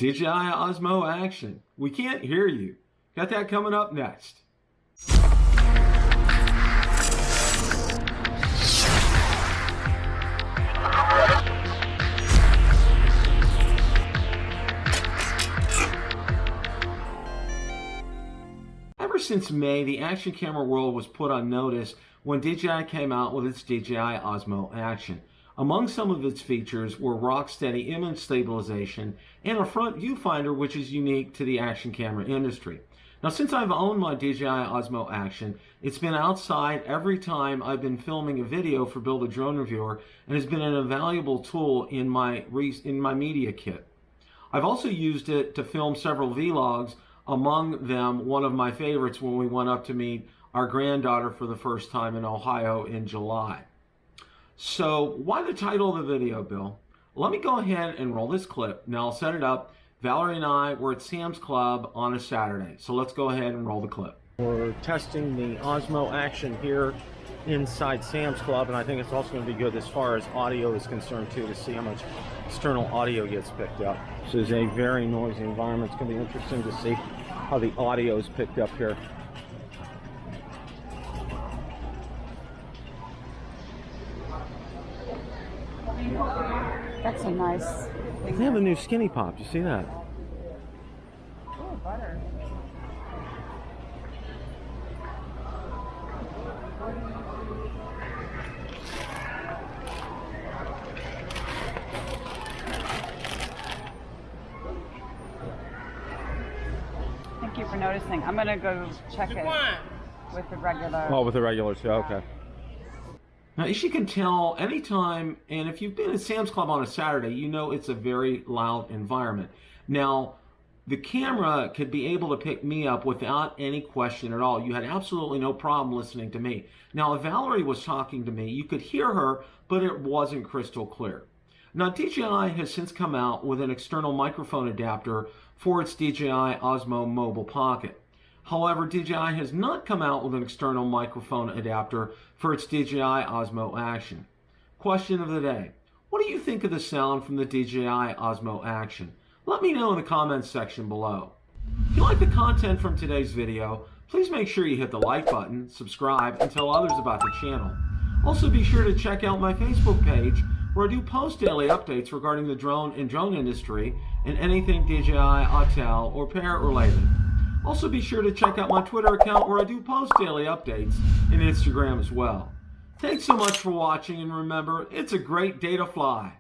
DJI Osmo Action. We can't hear you. Got that coming up next. Ever since May, the action camera world was put on notice when DJI came out with its DJI Osmo Action. Among some of its features were rock-steady image stabilization and a front viewfinder, which is unique to the action camera industry. Now, since I've owned my DJI Osmo Action, it's been outside every time I've been filming a video for BillTheDroneReviewer, and has been an invaluable tool in my media kit. I've also used it to film several vlogs, among them one of my favorites when we went up to meet our granddaughter for the first time in Ohio in July. So why the title of the video, Bill? Let me go ahead and roll this clip. Now I'll set it up. Valerie and I were at Sam's Club on a Saturday. So let's go ahead and roll the clip. We're testing the Osmo Action here inside Sam's Club, and I think it's also going to be good as far as audio is concerned too, to see how much external audio gets picked up. This is a very noisy environment. It's going to be interesting to see how the audio is picked up here. That's a nice thing. They have a new Skinny Pop. You see that? Oh, butter. Thank you for noticing. I'm gonna go check it with the regular. Oh, with the regular too. Okay. Now, as you can tell, anytime, and if you've been at Sam's Club on a Saturday, you know it's a very loud environment. Now, the camera could be able to pick me up without any question at all. You had absolutely no problem listening to me. Now, if Valerie was talking to me, you could hear her, but it wasn't crystal clear. Now, DJI has since come out with an external microphone adapter for its DJI Osmo Mobile Pocket. However, DJI has not come out with an external microphone adapter for its DJI Osmo Action. Question of the day: what do you think of the sound from the DJI Osmo Action? Let me know in the comments section below. If you like the content from today's video, please make sure you hit the like button, subscribe, and tell others about the channel. Also, be sure to check out my Facebook page, where I do post daily updates regarding the drone and drone industry and anything DJI, Autel, or Parrot related. Also, be sure to check out my Twitter account, where I do post daily updates, and Instagram as well. Thanks so much for watching, and remember, it's a great day to fly.